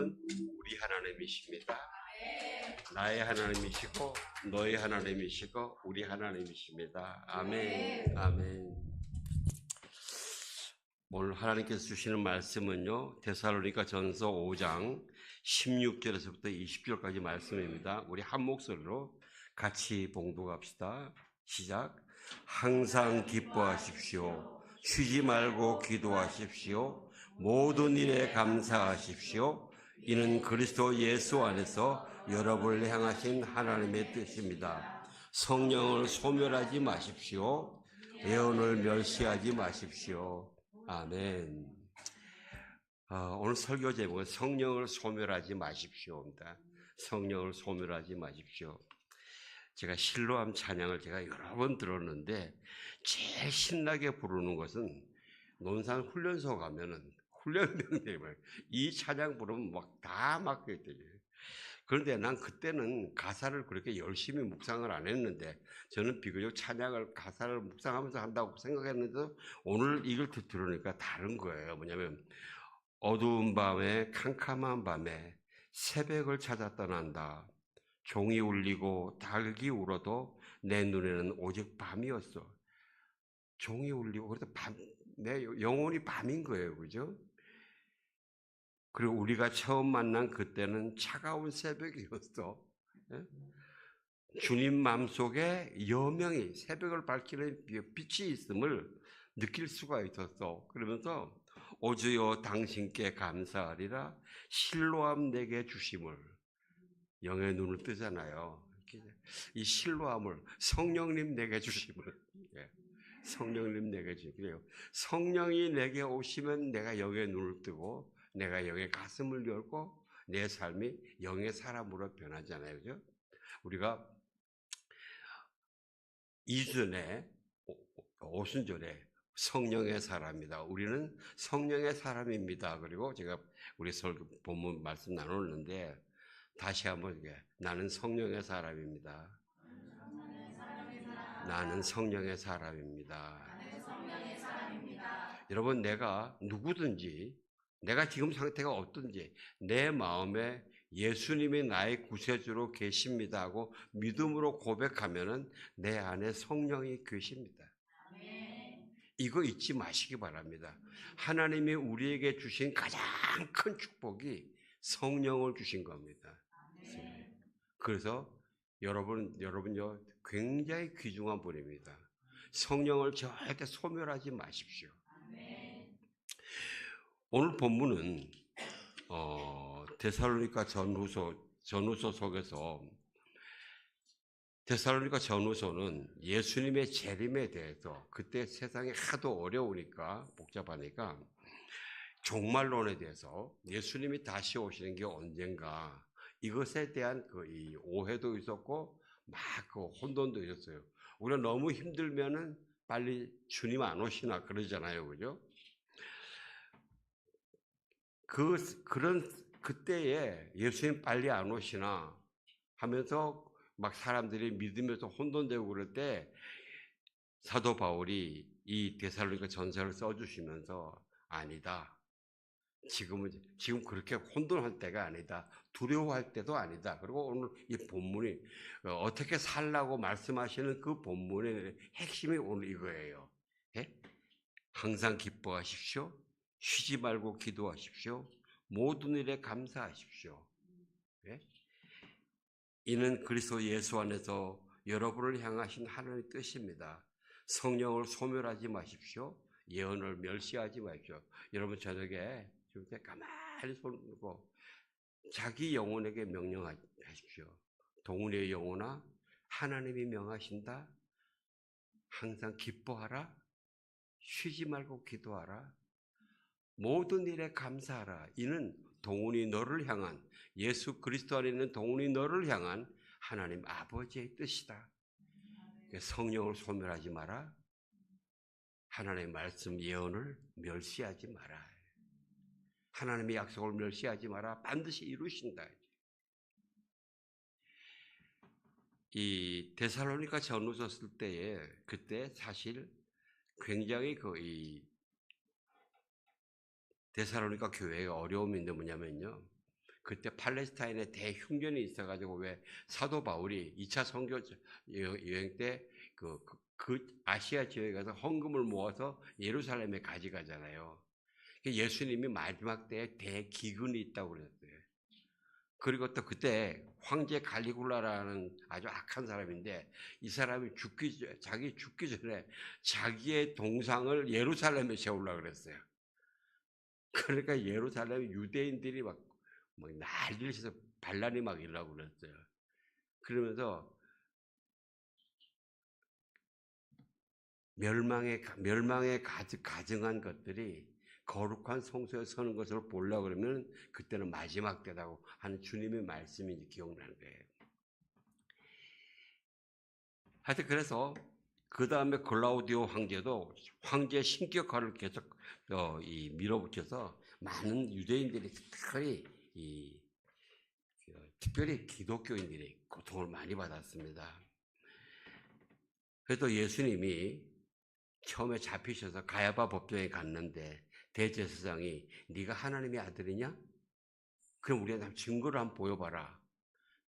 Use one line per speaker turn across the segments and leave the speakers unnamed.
하나님은 우리 하나님이십니다. 나의 하나님이시고 너의 하나님이시고 우리 하나님이십니다. 아멘. 아멘. 오늘 하나님께서 주시는 말씀은요, 데살로니가 전서 5장 16절에서부터 20절까지 말씀입니다. 우리 한 목소리로 같이 봉독합시다. 시작. 항상 기뻐하십시오. 쉬지 말고 기도하십시오. 모든 일에 감사하십시오. 이는 그리스도 예수 안에서 여러분을 향하신 하나님의 뜻입니다. 성령을 소멸하지 마십시오. 예언을 멸시하지 마십시오. 아멘. 오늘 설교 제목은 성령을 소멸하지 마십시오입니다. 성령을 소멸하지 마십시오. 제가 실로암 찬양을 제가 여러 번 들었는데 제일 신나게 부르는 것은 논산 훈련소 가면은 훈련병들이 이 찬양 부르면 막 다 맡겨있대요. 그런데 난 그때는 가사를 그렇게 열심히 묵상을 안 했는데, 저는 비교적 찬양을 가사를 묵상하면서 한다고 생각했는데 오늘 이걸 들으니까 다른 거예요. 뭐냐면 어두운 밤에 캄캄한 밤에 새벽을 찾아 떠난다. 종이 울리고 닭이 울어도 내 눈에는 오직 밤이었어. 종이 울리고 그래도 내 영혼이 밤인 거예요. 그죠? 그리고 우리가 처음 만난 그때는 차가운 새벽이었어. 주님 마음속에 여명이, 새벽을 밝히는 빛이 있음을 느낄 수가 있었어. 그러면서 오주여 당신께 감사하리라 실로암 내게 주심을, 영의 눈을 뜨잖아요. 이 실로암을 성령님 내게 주심을, 성령님 내게 주심을, 성령이 내게 오시면 내가 영의 눈을 뜨고 내가 영의 가슴을 열고 내 삶이 영의 사람으로 변하잖아요. 그죠? 우리가 2주전에 오순절에 성령의 사람이다. 우리는 성령의 사람입니다. 그리고 제가 우리 설교 본문 말씀 나눴는데 다시 한번 나는 성령의 사람입니다. 나는 성령의 사람입니다. 여러분, 내가 누구든지, 내가 지금 상태가 어떤지 내 마음에 예수님이 나의 구세주로 계십니다 하고 믿음으로 고백하면은 내 안에 성령이 계십니다. 이거 잊지 마시기 바랍니다. 하나님이 우리에게 주신 가장 큰 축복이 성령을 주신 겁니다. 그래서 여러분요, 굉장히 귀중한 분입니다. 성령을 절대 소멸하지 마십시오. 오늘 본문은 데살로니가 전후서 속에서, 데살로니가 전후서는 예수님의 재림에 대해서, 그때 세상이 하도 어려우니까 복잡하니까 종말론에 대해서 예수님이 다시 오시는 게 언젠가, 이것에 대한 이 오해도 있었고 막 혼돈도 있었어요. 우리가 너무 힘들면은 빨리 주님 안 오시나 그러잖아요. 그죠? 그때에 예수님 빨리 안 오시나 하면서 막 사람들이 믿으면서 혼돈되고 그럴 때 사도 바울이 이 데살로니가 전서를 써주시면서 아니다. 지금 그렇게 혼돈할 때가 아니다. 두려워할 때도 아니다. 그리고 오늘 이 본문이 어떻게 살라고 말씀하시는 그 본문의 핵심이 오늘 이거예요. 항상 기뻐하십시오. 쉬지 말고 기도하십시오. 모든 일에 감사하십시오. 이는 그리스도 예수 안에서 여러분을 향하신 하나님의 뜻입니다. 성령을 소멸하지 마십시오. 예언을 멸시하지 마십시오. 여러분 저녁에 줄 때 가만히 손 들고 자기 영혼에게 명령하십시오. 동훈의 영혼아, 하나님이 명하신다. 항상 기뻐하라. 쉬지 말고 기도하라. 모든 일에 감사하라. 이는 동훈이 너를 향한, 예수 그리스도 안에 있는 동훈이 너를 향한 하나님 아버지의 뜻이다. 성령을 소멸하지 마라. 하나님의 말씀 예언을 멸시하지 마라. 하나님의 약속을 멸시하지 마라. 반드시 이루신다. 이 데살로니가 전후서 쓸 때에 그때 사실 굉장히 데살로니가 교회의 어려움인데 뭐냐면요, 그때 팔레스타인에 대흉년이 있어가지고 왜 사도 바울이 2차 선교 여행 때 그 아시아 지역에 가서 헌금을 모아서 예루살렘에 가져가잖아요. 예수님이 마지막 때에 대기근이 있다고 그랬어요. 그리고 또 그때 황제 갈리굴라라는 아주 악한 사람인데 이 사람이 자기 죽기 전에 자기의 동상을 예루살렘에 세우려고 그랬어요. 그러니까 예루살렘 유대인들이 막 난리를 쳐서 반란이 막 일어나고 그랬어요. 그러면서 멸망에 가증한 것들이 거룩한 성소에 서는 것을 보려고 그러면 그때는 마지막 때라고 하는 주님의 말씀이 이제 기억나는 거예요. 하여튼 그래서 그 다음에 글라우디오 황제도 황제 신격화를 계속 밀어붙여서 많은 유대인들이 특별히 기독교인들이 고통을 많이 받았습니다. 그래도 예수님이 처음에 잡히셔서 가야바 법정에 갔는데 대제사장이 네가 하나님의 아들이냐? 그럼 우리한테 증거를 한번 보여봐라.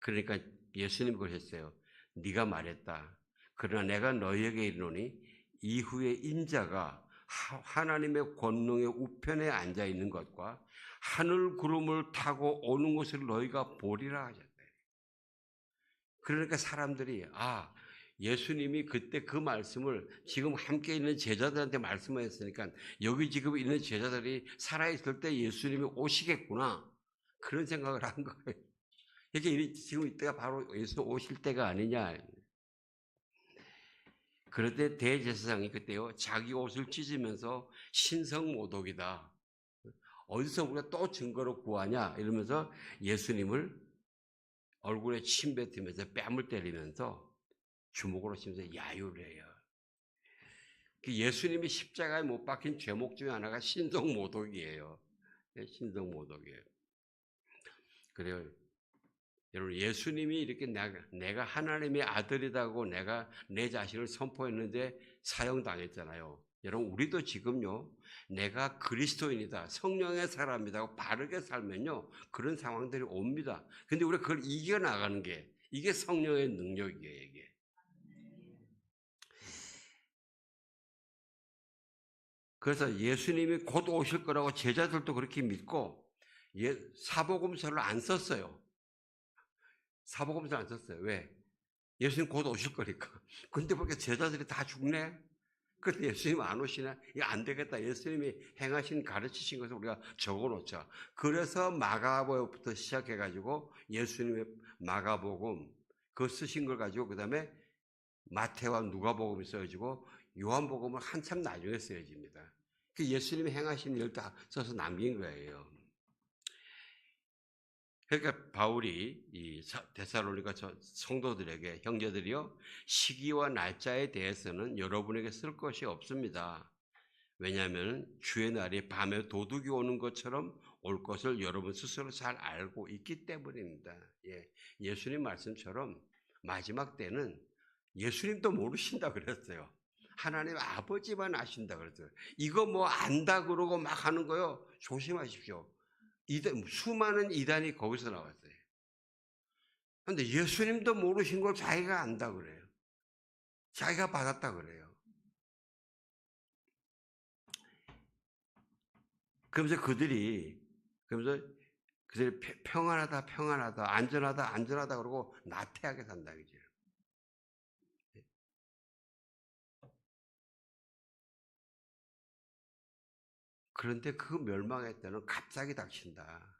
그러니까 예수님이 그러셨어요. 네가 말했다. 그러나 내가 너희에게 이르노니 이후에 인자가 하나님의 권능의 우편에 앉아 있는 것과 하늘 구름을 타고 오는 것을 너희가 보리라 하셨어요. 그러니까 사람들이 예수님이 그때 그 말씀을 지금 함께 있는 제자들한테 말씀하셨으니까 여기 지금 있는 제자들이 살아있을 때 예수님이 오시겠구나 그런 생각을 한 거예요. 이게 지금 이때가 바로 예수 오실 때가 아니냐. 그런데 대제사장이 그때요 자기 옷을 찢으면서 신성모독이다. 어디서 우리가 또 증거를 구하냐 이러면서 예수님을 얼굴에 침 뱉으면서 뺨을 때리면서 주먹으로 치면서 야유를 해요. 예수님이 십자가에 못 박힌 죄목 중에 하나가 신성모독이에요. 신성모독이에요. 그래요. 여러분 예수님이 이렇게 내가 하나님의 아들이라고 내가 내 자신을 선포했는데 사형당했잖아요. 여러분 우리도 지금요 내가 그리스도인이다 성령의 사람이다 바르게 살면요 그런 상황들이 옵니다. 근데 우리가 그걸 이겨나가는 게 이게 성령의 능력이에요. 이게 그래서 예수님이 곧 오실 거라고 제자들도 그렇게 믿고 사복음서를 안 썼어요. 사복음서를 안 썼어요. 왜? 예수님 곧 오실 거니까. 근데 보니까 제자들이 다 죽네? 근데 예수님 안 오시나? 이거 안 되겠다. 예수님이 행하신 가르치신 것을 우리가 적어 놓자. 그래서 마가복음부터 시작해가지고 예수님의 마가복음, 그 쓰신 걸 가지고 그 다음에 마태와 누가복음이 써지고 요한복음은 한참 나중에 써집니다. 그 예수님이 행하신 일 다 써서 남긴 거예요. 그러니까 바울이 이 데살로니가 성도들에게 형제들이요 시기와 날짜에 대해서는 여러분에게 쓸 것이 없습니다. 왜냐하면 주의 날이 밤에 도둑이 오는 것처럼 올 것을 여러분 스스로 잘 알고 있기 때문입니다. 예수님 말씀처럼 마지막 때는 예수님도 모르신다 그랬어요. 하나님 아버지만 아신다 그랬어요. 이거 뭐 안다 그러고 막 하는 거요. 조심하십시오. 수많은 이단이 거기서 나왔어요. 그런데 예수님도 모르신 걸 자기가 안다 그래요. 자기가 받았다 그래요. 그러면서 그들이 평안하다, 안전하다 그러고 나태하게 산다 그죠. 그런데 그 멸망의 때는 갑자기 닥친다.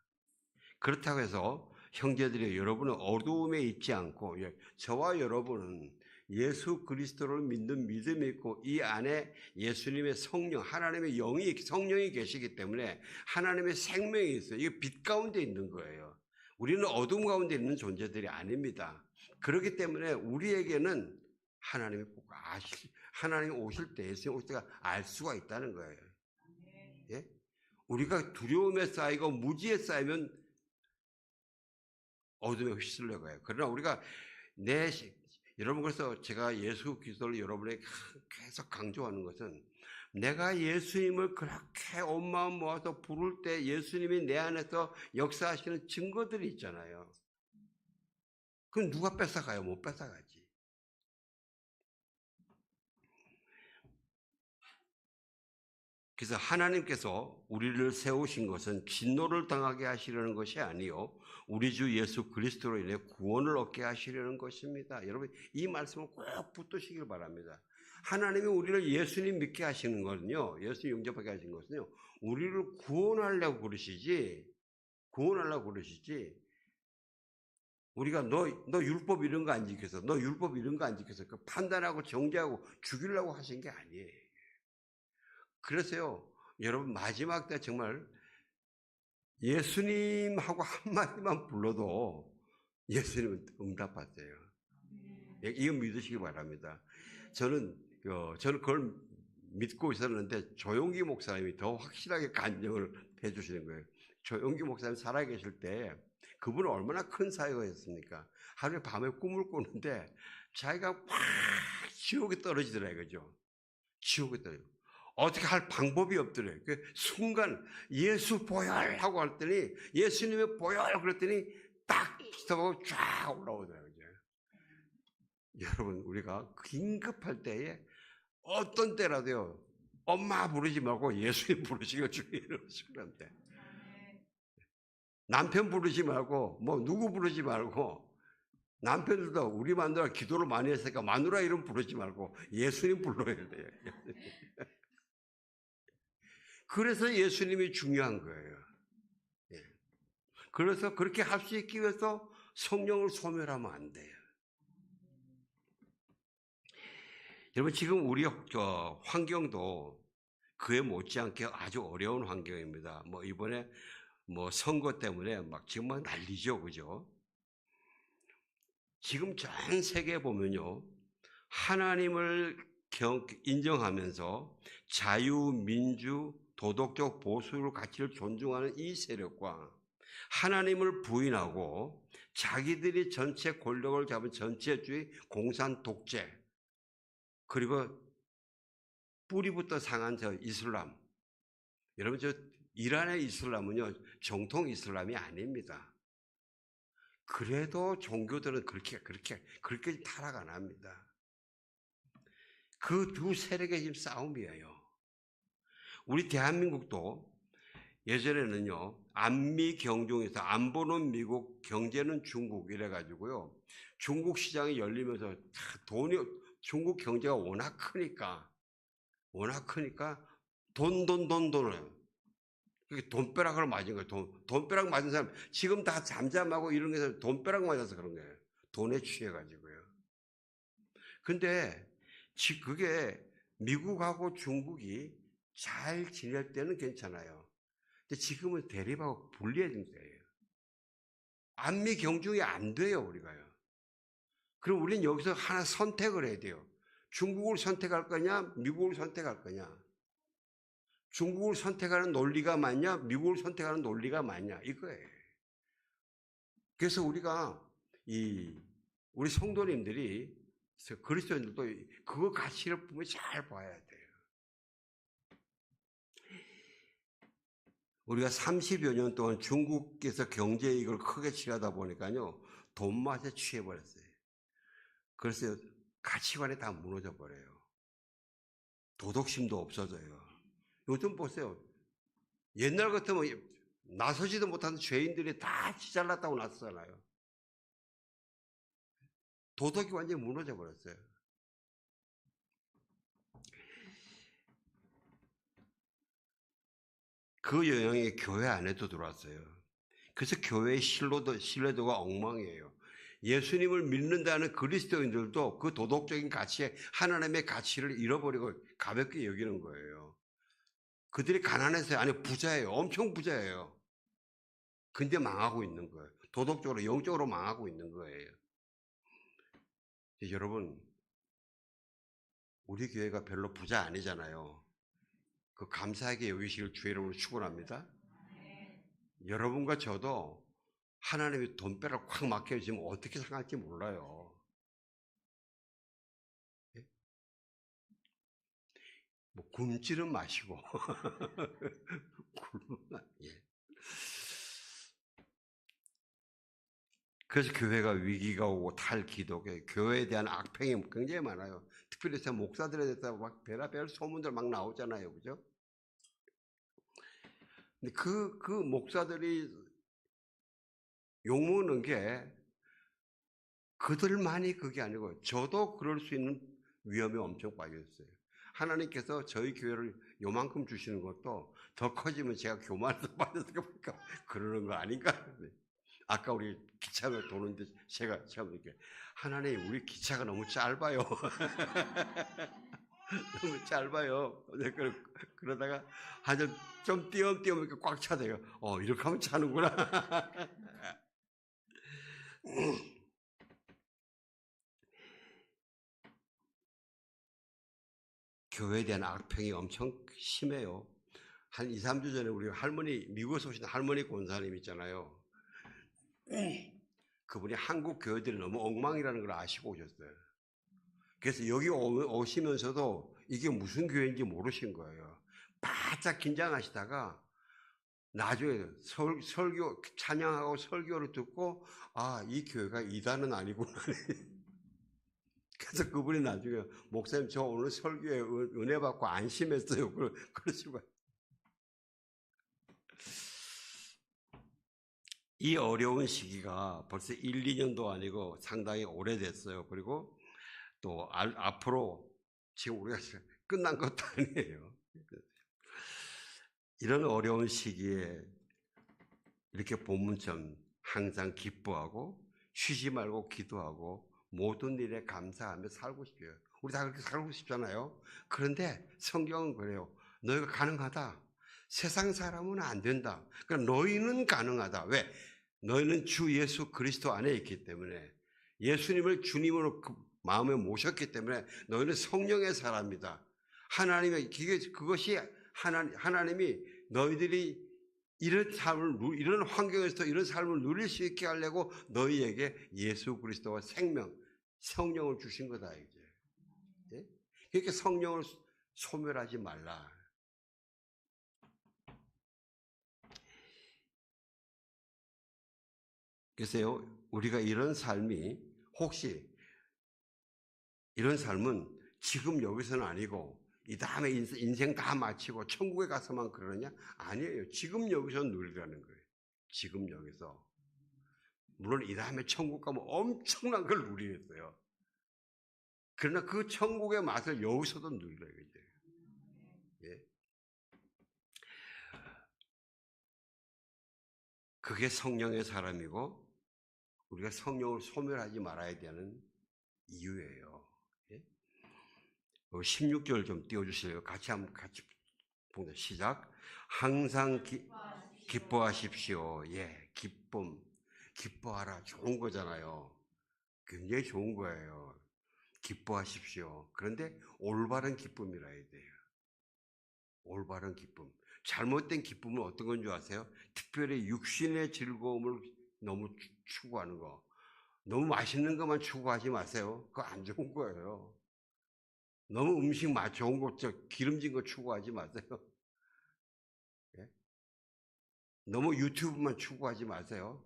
그렇다고 해서 형제들이 여러분은 어두움에 있지 않고 저와 여러분은 예수 그리스도를 믿는 믿음이 있고 이 안에 예수님의 성령, 하나님의 성령이 계시기 때문에 하나님의 생명이 있어요. 이게 빛 가운데 있는 거예요. 우리는 어둠 가운데 있는 존재들이 아닙니다. 그렇기 때문에 우리에게는 하나님이 오실 때, 예수님 오실 때가 알 수가 있다는 거예요. 예? 우리가 두려움에 쌓이고 무지에 쌓이면 어둠에 휩쓸려 가요. 그러나 우리가 여러분 그래서 제가 예수 그리스도를 여러분에게 계속 강조하는 것은 내가 예수님을 그렇게 온 마음 모아서 부를 때 예수님이 내 안에서 역사하시는 증거들이 있잖아요. 그럼 누가 뺏어가요? 못 뺏어가지. 그래서 하나님께서 우리를 세우신 것은 진노를 당하게 하시려는 것이 아니요 우리 주 예수 그리스도로 인해 구원을 얻게 하시려는 것입니다. 여러분 이 말씀을 꼭 붙드시길 바랍니다. 하나님이 우리를 예수님 믿게 하시는 것은요, 예수님 영접하게 하시는 것은요, 우리를 구원하려고 그러시지, 우리가 너 율법 이런 거 안 지켜서, 너 율법 이런 거 안 지켜서 그 판단하고 정죄하고 죽이려고 하신 게 아니에요. 그래서요, 여러분 마지막 때 정말 예수님하고 한마디만 불러도 예수님은 응답하세요. 이거 믿으시기 바랍니다. 저는 그걸 믿고 있었는데 조용기 목사님이 더 확실하게 간증을 해주시는 거예요. 조용기 목사님 살아계실 때 그분은 얼마나 큰 사역이었습니까? 하루에 밤에 꿈을 꾸는데 자기가 막 지옥에 떨어지더래요. 그죠? 지옥에 떨어져. 어떻게 할 방법이 없더래요. 그 순간 예수 보혈하고 했더니 예수님의 보혈 그랬더니 딱 스톱하고 쫙 올라오더라고요. 여러분 우리가 긴급할 때에 어떤 때라도요 엄마 부르지 말고 예수님 부르시길 주의하시는데 남편 부르지 말고 뭐 누구 부르지 말고 남편들도 우리 마누라 기도를 많이 했으니까 마누라 이름 부르지 말고 예수님 불러야 돼요. 그래서 예수님이 중요한 거예요. 그래서 그렇게 할 수 있기 위해서 성령을 소멸하면 안 돼요. 여러분 지금 우리 환경도 그에 못지않게 아주 어려운 환경입니다. 뭐 이번에 뭐 선거 때문에 막 지금 막 난리죠, 그죠? 지금 전 세계에 보면요, 하나님을 인정하면서 자유, 민주, 도덕적 보수를 가치를 존중하는 이 세력과 하나님을 부인하고 자기들이 전체 권력을 잡은 전체주의 공산 독재 그리고 뿌리부터 상한 저 이슬람 여러분 저 이란의 이슬람은요 정통 이슬람이 아닙니다. 그래도 종교들은 그렇게 타락 안 합니다. 그 두 세력의 지금 싸움이에요. 우리 대한민국도 예전에는요 안미 경중에서 안 보는 미국 경제는 중국 이래가지고요 중국 시장이 열리면서 중국 경제가 워낙 크니까 돈을 돈벼락을 맞은 거예요. 돈벼락 맞은 사람 지금 다 잠잠하고 이런 게서 돈벼락 맞아서 그런 거예요. 돈에 취해가지고요. 근데 그게 미국하고 중국이 잘 지낼 때는 괜찮아요. 근데 지금은 대립하고 분리해진 거예요. 안미 경중이 안 돼요, 우리가요. 그럼 우리는 여기서 하나 선택을 해야 돼요. 중국을 선택할 거냐, 미국을 선택할 거냐. 중국을 선택하는 논리가 맞냐, 미국을 선택하는 논리가 맞냐, 이거예요. 그래서 우리가 우리 성도님들이 그리스도인들도 그거 가치를 보면 잘 봐야 돼요. 우리가 30여 년 동안 중국에서 경제 이익을 크게 취하다 보니까요, 돈맛에 취해버렸어요. 그래서 가치관이 다 무너져 버려요. 도덕심도 없어져요. 요즘 보세요. 옛날 같으면 나서지도 못하는 죄인들이 다 지잘났다고 나서잖아요. 도덕이 완전히 무너져 버렸어요. 그 영향이 교회 안에도 들어왔어요. 그래서 교회의 신뢰도가 엉망이에요. 예수님을 믿는다는 그리스도인들도 그 도덕적인 가치에 하나님의 가치를 잃어버리고 가볍게 여기는 거예요. 그들이 가난해서요. 아니 부자예요. 엄청 부자예요. 근데 망하고 있는 거예요. 도덕적으로 영적으로 망하고 있는 거예요. 여러분 우리 교회가 별로 부자 아니잖아요. 그 감사하게 여기시길 주의 이름으로 축원합니다. 여러분과 저도 하나님이 돈벼락 확 맡겨주시면 어떻게 생각할지 몰라요. 뭐 굶지는 마시고. 예. 그래서 교회가 위기가 오고 탈기독교, 교회에 대한 악평이 굉장히 많아요. 특별히 목사들에 대해서 막 별의별 소문들 막 나오잖아요, 그죠? 근데 그 목사들이 욕먹는 게 그들만이 그게 아니고 저도 그럴 수 있는 위험에 엄청 빠졌어요. 하나님께서 저희 교회를 요만큼 주시는 것도 더 커지면 제가 교만해서 빠졌을까 볼까 그러는 거 아닌가? 아까 우리 기차가 도는데 제가 처음 이렇게 하나님 우리 기차가 너무 짧아요. 너무 짧아요. 그러다가 좀 띄엄띄엄 이렇게 꽉 차대요. 이렇게 하면 차는구나. 교회에 대한 악평이 엄청 심해요. 한 2, 3주 전에 우리 할머니, 미국에서 오신 할머니 권사님 있잖아요. 그분이 한국 교회들이 너무 엉망이라는 걸 아시고 오셨어요. 그래서 여기 오시면서도 이게 무슨 교회인지 모르신 거예요. 바짝 긴장하시다가 나중에 설교, 찬양하고 설교를 듣고, 이 교회가 이단은 아니구나. 그래서 그분이 나중에, 목사님, 저 오늘 설교에 은혜 받고 안심했어요. 그러시고. 이 어려운 시기가 벌써 1, 2년도 아니고 상당히 오래됐어요. 그리고 또 앞으로 지금 우리가 끝난 것도 아니에요. 이런 어려운 시기에 이렇게 본문처럼 항상 기뻐하고 쉬지 말고 기도하고 모든 일에 감사하며 살고 싶어요. 우리 다 그렇게 살고 싶잖아요. 그런데 성경은 그래요. 너희가 가능하다. 세상 사람은 안 된다. 그러니까 너희는 가능하다. 왜? 너희는 주 예수 그리스도 안에 있기 때문에 예수님을 주님으로 마음에 모셨기 때문에 너희는 성령의 사람이다. 하나님의 그것이 하나님이 너희들이 이런 삶을, 이런 환경에서 이런 삶을 누릴 수 있게 하려고 너희에게 예수 그리스도와 생명, 성령을 주신 거다, 이제. 예? 그러니까 성령을 소멸하지 말라. 그래서요, 우리가 이런 삶이, 혹시 이런 삶은 지금 여기서는 아니고, 이 다음에 인생 다 마치고 천국에 가서만 그러느냐? 아니에요. 지금 여기서 누리라는 거예요. 지금 여기서. 물론 이 다음에 천국 가면 엄청난 걸 누리겠어요. 그러나 그 천국의 맛을 여기서도 누려요, 이제. 예. 그게 성령의 사람이고, 우리가 성령을 소멸하지 말아야 되는 이유예요. 예? 16절 좀 띄워주실래요? 같이 보자. 시작. 항상 기뻐하십시오. 예, 기쁨. 기뻐하라. 좋은 거잖아요. 굉장히 좋은 거예요. 기뻐하십시오. 그런데 올바른 기쁨이라 해야 돼요. 올바른 기쁨. 잘못된 기쁨은 어떤 건 줄 아세요? 특별히 육신의 즐거움을 너무 추구하는 거. 너무 맛있는 것만 추구하지 마세요. 그거 안 좋은 거예요. 너무 음식 맛 좋은 거, 기름진 거 추구하지 마세요. 예? 너무 유튜브만 추구하지 마세요.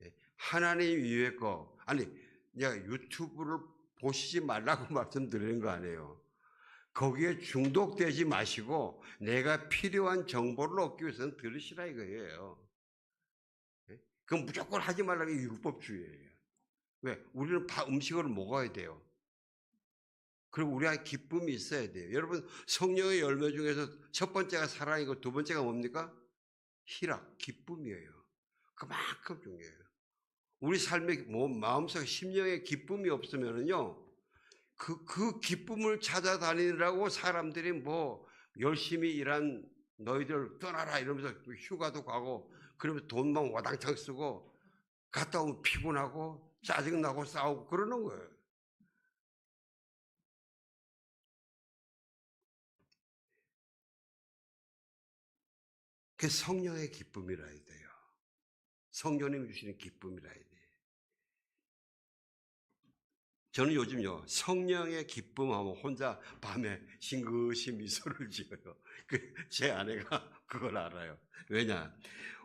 예? 하나님 위에 거. 아니, 내가 유튜브를 보시지 말라고 말씀드리는 거 아니에요. 거기에 중독되지 마시고 내가 필요한 정보를 얻기 위해서는 들으시라 이거예요. 예? 그럼 무조건 하지 말라는 게 율법주의예요. 왜? 우리는 음식을 먹어야 돼요. 그리고 우리 안에 기쁨이 있어야 돼요. 여러분, 성령의 열매 중에서 첫 번째가 사랑이고 두 번째가 뭡니까? 희락, 기쁨이에요. 그만큼 중요해요. 우리 삶의 마음속 심령의 기쁨이 없으면은요, 그 기쁨을 찾아다니느라고 사람들이 뭐 열심히 일한 너희들 떠나라 이러면서 휴가도 가고 그러면 돈만 와당창 쓰고 갔다 오면 피곤하고 짜증나고 싸우고 그러는 거예요. 그게 성령의 기쁨이라 해야 돼요. 성령님이 주시는 기쁨이라 해야 돼요. 저는 요즘요, 성령의 기쁨하면 혼자 밤에 싱긋이 미소를 지어요. 제 아내가 그걸 알아요. 왜냐?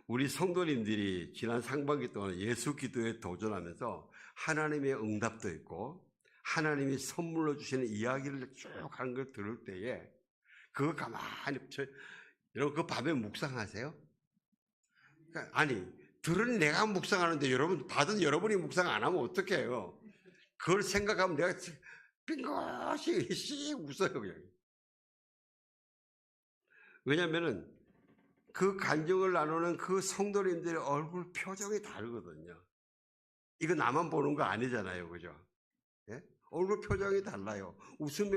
우리 성도님들이 지난 상반기 동안 예수 기도에 도전하면서 하나님의 응답도 있고 하나님이 선물로 주시는 이야기를 쭉 하는 걸 들을 때에 그거 가만히 여러분 그 밤에 묵상하세요? 그러니까 아니 들은 내가 묵상하는데 여러분 받은 여러분이 묵상 안 하면 어떡해요? 그걸 생각하면 내가 빙긋이 씩 웃어요 그냥. 왜냐면은 그 간증을 나누는 그 성도님들의 얼굴 표정이 다르거든요. 이거 나만 보는 거 아니잖아요. 그죠? 예? 얼굴 표정이 달라요. 웃음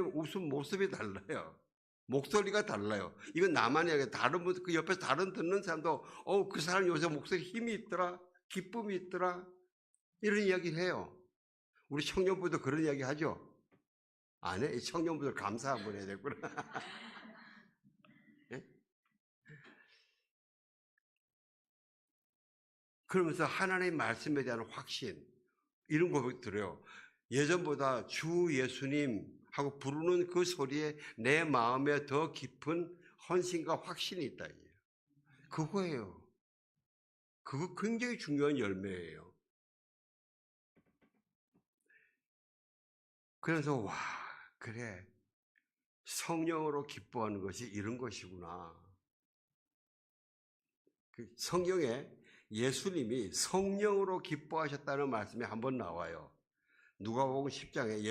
모습이 달라요. 목소리가 달라요. 이건 나만이 아니라 다른 분, 그 옆에 다른 듣는 사람도, 그 사람 요새 목소리 힘이 있더라. 기쁨이 있더라. 이런 이야기를 해요. 우리 청년부도 그런 이야기 하죠? 안 해? 이 청년부들 감사 한번 해야 되구나. 예? 그러면서 하나님의 말씀에 대한 확신, 이런 고백 들어요. 예전보다 주 예수님 하고 부르는 그 소리에 내 마음에 더 깊은 헌신과 확신이 있다. 그거예요. 그거 굉장히 중요한 열매예요. 그래서 와, 그래. 성령으로 기뻐하는 것이 이런 것이구나. 성경에 예수님이 성령으로 기뻐하셨다는 말씀이 한번 나와요. 누가복음 10장에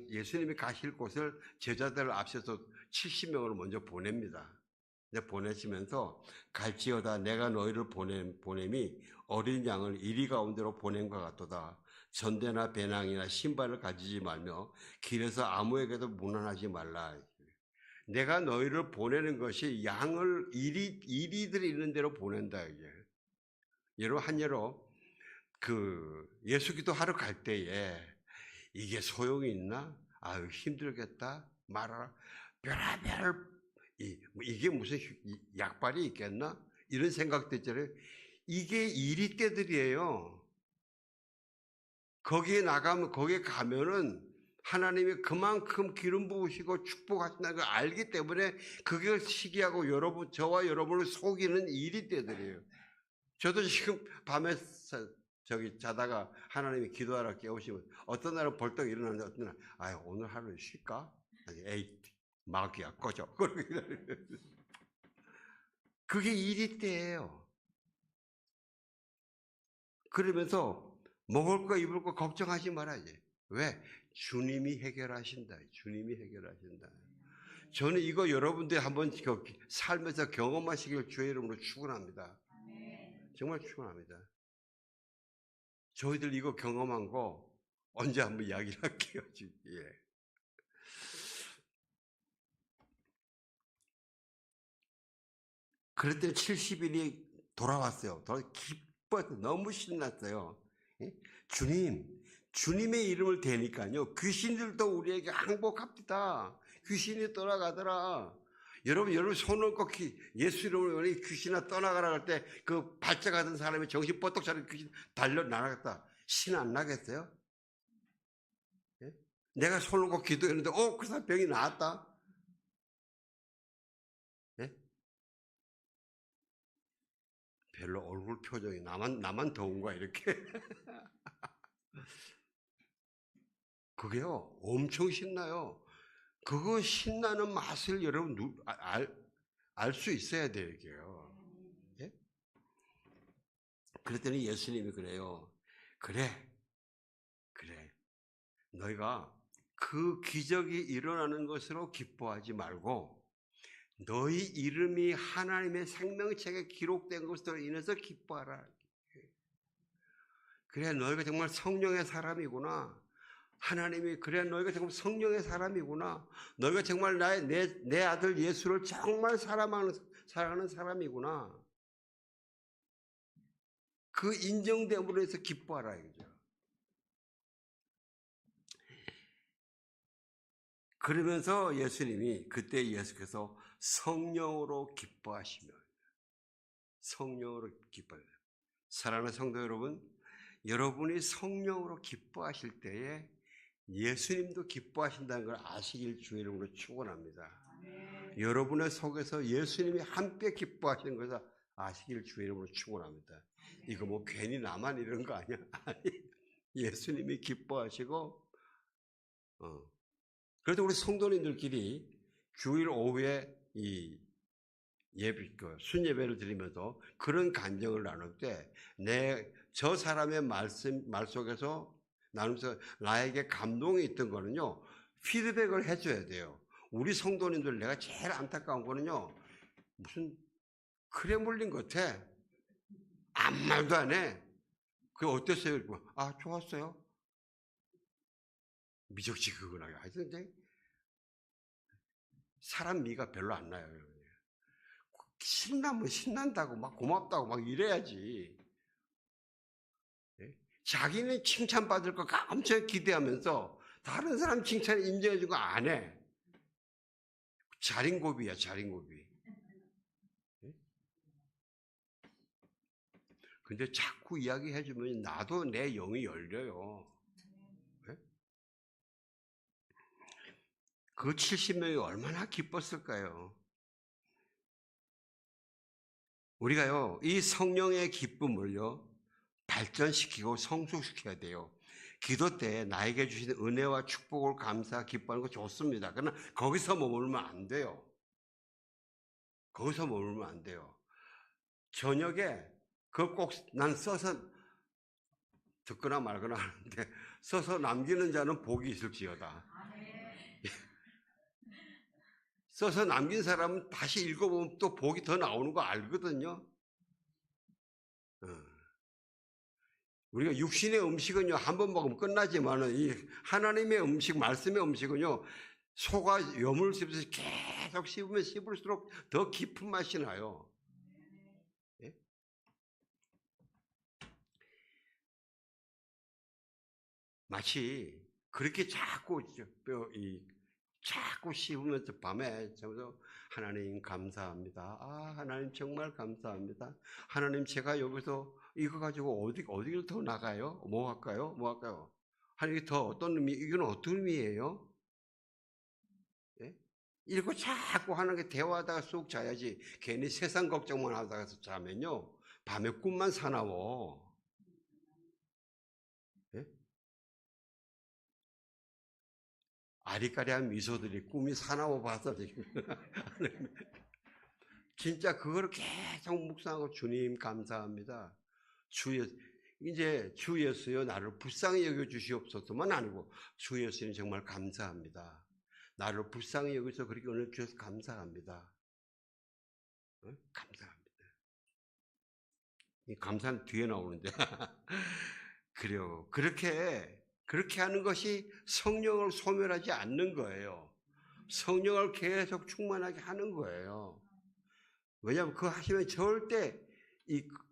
예수님이 가실 곳을 제자들을 앞서서 70명을 먼저 보냅니다. 보내시면서 갈지어다 내가 너희를 보냄이 어린 양을 이리 가운데로 보냄과 같도다. 전대나 배낭이나 신발을 가지지 말며 길에서 아무에게도 문안하지 말라. 내가 너희를 보내는 것이 양을 이리들이 있는 대로 보낸다. 이게. 여러분 한예로 예수 기도 하러 갈 때에 이게 소용이 있나? 아유 힘들겠다. 말아라. 별의별 이게 무슨 약발이 있겠나? 이런 생각도 있잖아요. 이게 이리떼들이에요. 거기에 가면은 하나님이 그만큼 기름 부으시고 축복하신다는 걸 알기 때문에 그걸 시기하고 저와 여러분을 속이는 이리떼들이에요. 저도 지금 밤에 자다가 하나님이 기도하라 깨우시면 어떤 날은 벌떡 일어나는데 어떤 날 아유 오늘 하루 쉴까? 에이 마귀야 꺼져. 그게 이리떼예요. 그러면서 먹을 거 입을 거 걱정하지 말아야지. 왜? 주님이 해결하신다. 주님이 해결하신다. 저는 이거 여러분들이 한번 살면서 경험하시길 주의 이름으로 축원합니다. 정말 축원합니다. 저희들 이거 경험한 거 언제 한번 이야기를 할게요. 예. 그랬더니 70일이 돌아왔어요. 기뻐서 너무 신났어요. 주님의 이름을 대니까요. 귀신들도 우리에게 항복합니다. 귀신이 떠나가더라. 여러분 손 얹고 예수 이름으로 귀신아 떠나가라 할 때 그 발작하던 사람이 정신 뻗떡 차리고 귀신 달려 나가겠다. 신 안 나겠어요? 예? 내가 손 얹고 기도했는데 그 사람 병이 나았다. 예? 별로 얼굴 표정이 나만 더운가 이렇게. 그게요 엄청 신나요. 그거 신나는 맛을 여러분 알 수 있어야 돼요. 이게요. 예? 그랬더니 예수님이 그래요. 그래. 너희가 그 기적이 일어나는 것으로 기뻐하지 말고 너희 이름이 하나님의 생명책에 기록된 것으로 인해서 기뻐하라. 그래 너희가 정말 성령의 사람이구나. 하나님이 그래 너희가 정말 성령의 사람이구나. 너희가 정말 내 아들 예수를 정말 사랑하는 사람이구나. 그 인정됨으로 해서 기뻐하라 이거죠. 그러면서 예수님이 그때 예수께서 성령으로 기뻐하시며 사랑하는 성도 여러분, 여러분이 성령으로 기뻐하실 때에 예수님도 기뻐하신다는 걸 아시길 주의 이름으로 축원합니다. 여러분의 속에서 예수님이 함께 기뻐하시는 것을 아시길 주의 이름으로 축원합니다. 이거 뭐 괜히 나만 이런 거 아니야? 아니, 예수님이 기뻐하시고, 그래도 우리 성도님들끼리 주일 오후에 이 예배, 순예배를 드리면서 그런 간정을 나눌 때, 저 사람의 말 속에서 나누면서 나에게 감동이 있던 거는요, 피드백을 해줘야 돼요. 우리 성도님들 내가 제일 안타까운 거는요, 무슨 크레 물린 것 같아. 아무 말도 안 해. 그게 어땠어요? 아, 좋았어요. 미적지근하게. 하여튼 사람 미가 별로 안 나요. 신나면 신난다고 막 고맙다고 막 이래야지. 자기는 칭찬받을 거 엄청 기대하면서 다른 사람 칭찬 인정해주고 안 해. 자린고비야, 자린고비. 근데 자꾸 이야기해주면 나도 내 영이 열려요. 그 70명이 얼마나 기뻤을까요? 우리가요, 이 성령의 기쁨을요, 발전시키고 성숙시켜야 돼요. 기도 때 나에게 주신 은혜와 축복을 감사, 기뻐하는 거 좋습니다. 그러나 거기서 머물면 안 돼요. 거기서 머물면 안 돼요. 저녁에 그걸 꼭 난 써서 듣거나 말거나 하는데 써서 남기는 자는 복이 있을지어다. 써서 남긴 사람은 다시 읽어보면 또 복이 더 나오는 거 알거든요. 우리가 육신의 음식은요, 한 번 먹으면 끝나지만은 이 하나님의 음식, 말씀의 음식은요, 소가 염을 씹듯이 계속 씹으면 씹을수록 더 깊은 맛이 나요. 예? 마치 그렇게 자꾸 씹으면서 밤에 저도 하나님 감사합니다. 아, 하나님 정말 감사합니다. 하나님 제가 여기서 이거 가지고 어디를 더 나가요? 뭐 할까요? 뭐 할까요? 하나님 더 어떤 의미, 이건 어떤 의미예요? 예? 이러고 자꾸 하는 게 대화하다가 쑥 자야지. 괜히 세상 걱정만 하다가 자면요, 밤에 꿈만 사나워. 예? 아리까리한 미소들이 꿈이 사나워 봐서 진짜 그거를 계속 묵상하고 주님 감사합니다. 이제 주 예수여 나를 불쌍히 여겨 주시옵소서만 아니고 주 예수님 정말 감사합니다. 나를 불쌍히 여기서 그렇게 은혜 주셔서 감사합니다. 감사합니다. 이 감사는 뒤에 나오는데 그래요. 그렇게 하는 것이 성령을 소멸하지 않는 거예요. 성령을 계속 충만하게 하는 거예요. 왜냐하면 그거 하시면 절대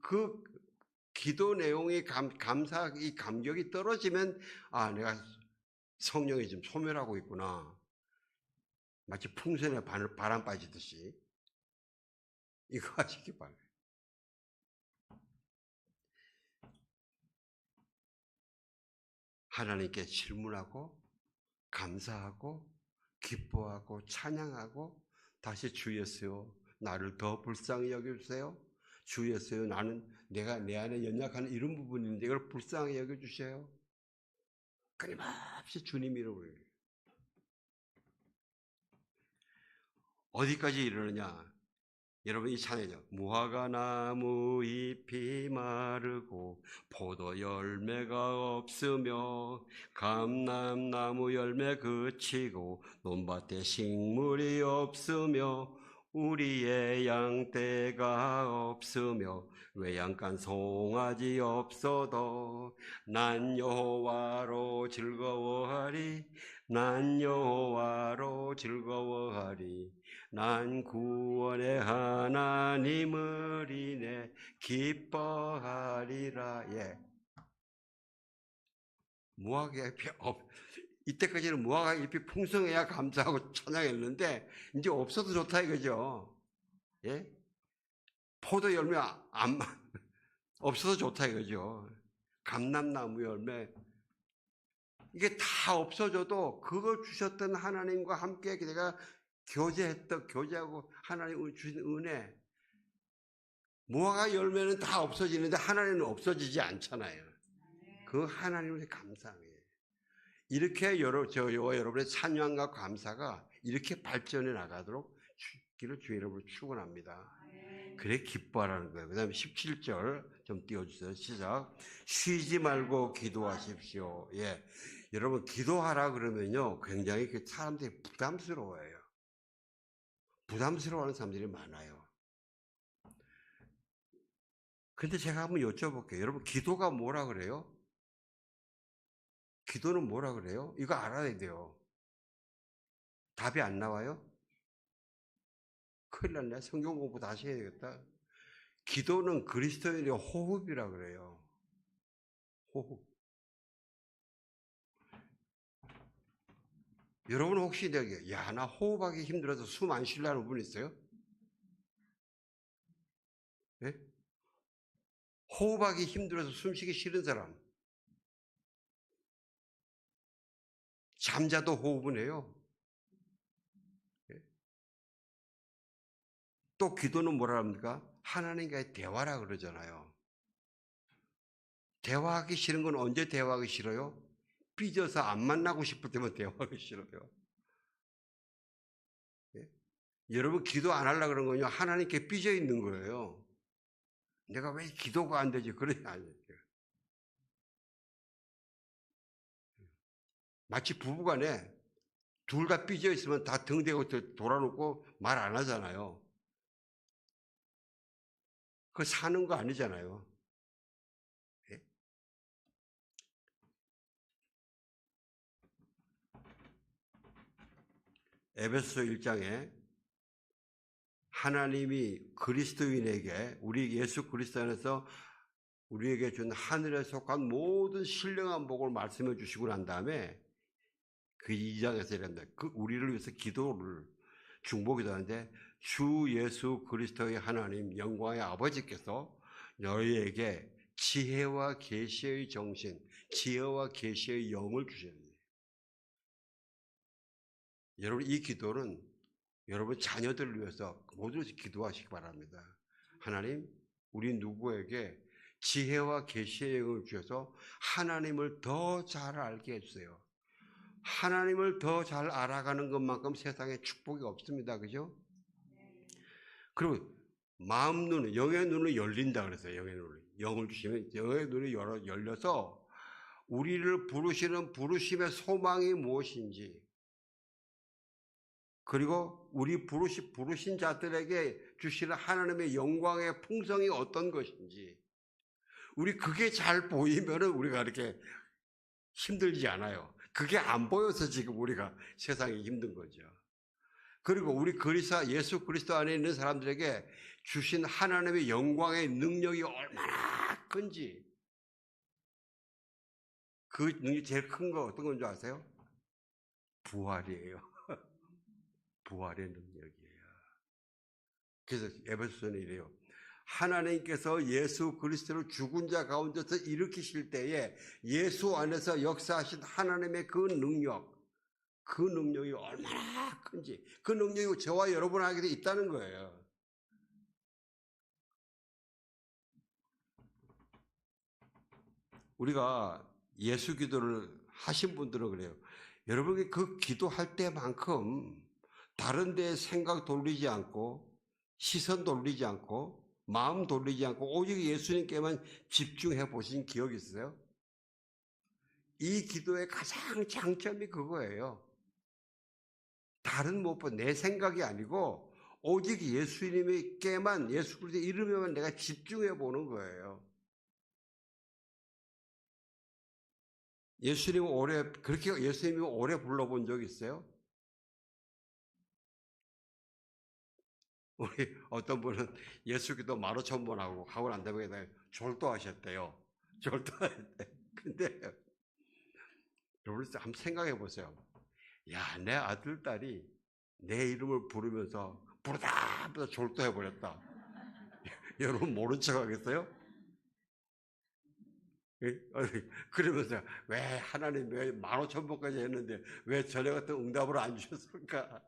그 기도 내용의 감사, 이 감격이 떨어지면, 아, 내가 성령이 좀 소멸하고 있구나. 마치 풍선에 바람 빠지듯이. 이거 하시기 바랍니다. 하나님께 질문하고, 감사하고, 기뻐하고, 찬양하고, 다시 주 예수여, 나를 더 불쌍히 여겨주세요. 주 예수여, 나는 내가 내 안에 연약한 이런 부분인데 이걸 불쌍히 여겨주세요. 끊임없이 주님 이름을. 어디까지 이르느냐? 여러분 이 찬양이죠. 무화과 나무 잎이 마르고 포도 열매가 없으며 감람나무 열매 그치고 논밭에 식물이 없으며 우리의 양떼가 없으며 외양간 송아지 없어도 난 여호와로 즐거워하리. 난 여호와로 즐거워하리. 난 구원의 하나님을 인해 기뻐하리라. 예. 무화과 잎이 이때까지는 무화과 잎이 풍성해야 감사하고 찬양했는데 이제 없어도 좋다 이거죠. 예? 포도 열매 없어도 좋다 이거죠. 감람나무 열매, 이게 다 없어져도 그걸 주셨던 하나님과 함께 내가 교제하고 하나님 주신 은혜, 무화과 열매는 다 없어지는데 하나님은 없어지지 않잖아요. 그 하나님을 감사해요. 이렇게 저와 여러분의 찬양과 감사가 이렇게 발전해 나가도록 기를 주의 이름으로 축원합니다. 그래 기뻐하라는 거예요. 그 다음에 17절 좀 띄워주세요. 시작. 쉬지 말고 기도하십시오. 예. 여러분, 기도하라 그러면요, 굉장히 사람들이 부담스러워해요. 부담스러워하는 사람들이 많아요. 근데 제가 한번 여쭤볼게요. 여러분, 기도가 뭐라 그래요? 기도는 뭐라 그래요? 이거 알아야 돼요. 답이 안 나와요? 큰일 났네. 성경 공부 다시 해야 되겠다. 기도는 그리스도인의 호흡이라 그래요. 호흡. 여러분 혹시 내가 나 호흡하기 힘들어서 숨 안 쉬려는 분 있어요? 예? 호흡하기 힘들어서 숨쉬기 싫은 사람. 잠자도 호흡은 해요. 예? 또 기도는 뭐라 합니까? 하나님과의 대화라 그러잖아요. 대화하기 싫은 건 언제 대화하기 싫어요? 삐져서 안 만나고 싶을 때만 대화하기 싫어요. 예? 여러분 기도 안 하려고 그런 건요, 하나님께 삐져 있는 거예요. 내가 왜 기도가 안 되지? 그러지 않아요. 마치 부부간에 둘 다 삐져 있으면 다 등 대고 돌아놓고 말 안 하잖아요. 그거 사는 거 아니잖아요. 예? 에베소 1장에 하나님이 그리스도인에게, 우리 예수 그리스도 안에서 우리에게 준 하늘에 속한 모든 신령한 복을 말씀해 주시고 난 다음에 그 2장에서 이런다. 그 우리를 위해서 기도를 중보기도 하는데, 주 예수 그리스도의 하나님 영광의 아버지께서 너희에게 지혜와 계시의 정신, 지혜와 계시의 영을 주셨네요. 여러분, 이 기도는 여러분 자녀들을 위해서 모두에서 기도하시기 바랍니다. 하나님, 우리 누구에게 지혜와 계시의 영을 주셔서 하나님을 더 잘 알게 해주세요. 하나님을 더 잘 알아가는 것만큼 세상에 축복이 없습니다. 그죠? 그리고 마음 눈은, 영의 눈을 열린다 그랬어요. 영의 눈을. 영을 주시면 영의 눈이 열려서 우리를 부르시는 부르심의 소망이 무엇인지, 그리고 우리 부르신 자들에게 주시는 하나님의 영광의 풍성이 어떤 것인지, 우리 그게 잘 보이면은 우리가 이렇게 힘들지 않아요. 그게 안 보여서 지금 우리가 세상이 힘든 거죠. 그리고 우리 예수 그리스도 안에 있는 사람들에게 주신 하나님의 영광의 능력이 얼마나 큰지, 그 능력이 제일 큰 거 어떤 건 줄 아세요? 부활이에요. 부활의 능력이에요. 그래서 에베소서는 이래요. 하나님께서 예수 그리스도를 죽은 자 가운데서 일으키실 때에 예수 안에서 역사하신 하나님의 그 능력이 얼마나 큰지, 그 능력이 저와 여러분에게도 있다는 거예요. 우리가 예수 기도를 하신 분들은 그래요. 여러분이 그 기도할 때만큼 다른 데에 생각 돌리지 않고, 시선 돌리지 않고, 마음 돌리지 않고 오직 예수님께만 집중해 보신 기억이 있어요? 이 기도의 가장 장점이 그거예요. 다른 무엇보다 내 생각이 아니고 오직 예수님께만, 예수 그리스도 이름에만 내가 집중해 보는 거예요. 그렇게 예수님이 오래 불러본 적 있어요? 우리 어떤 분은 예수 기도 마루천번하고 난 다음에 졸도하셨대요. 졸도하셨대. 근데 여러분 한번 생각해 보세요. 야, 내 아들, 딸이 내 이름을 부르면서 부르다 졸도해 버렸다. 여러분 모른 척 하겠어요? 예? 그러면서 왜 하나님 왜 15,000번까지 했는데 왜 전에 같은 응답을 안 주셨을까?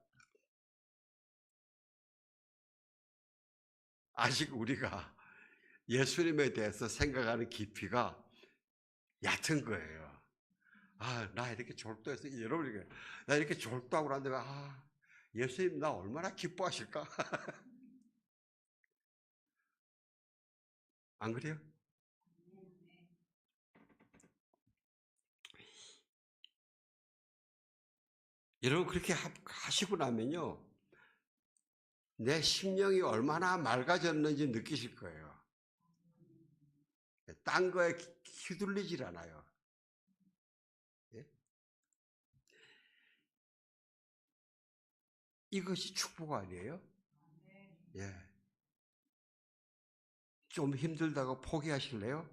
아직 우리가 예수님에 대해서 생각하는 깊이가 얕은 거예요. 아, 나 이렇게 졸도해서 여러분이 나 이렇게 졸도하고 난데 예수님 나 얼마나 기뻐하실까? 안 그래요? 여러분 그렇게 하시고 나면요. 내 심령이 얼마나 맑아졌는지 느끼실 거예요. 딴 거에 휘둘리질 않아요. 예? 이것이 축복 아니에요? 예. 좀 힘들다고 포기하실래요?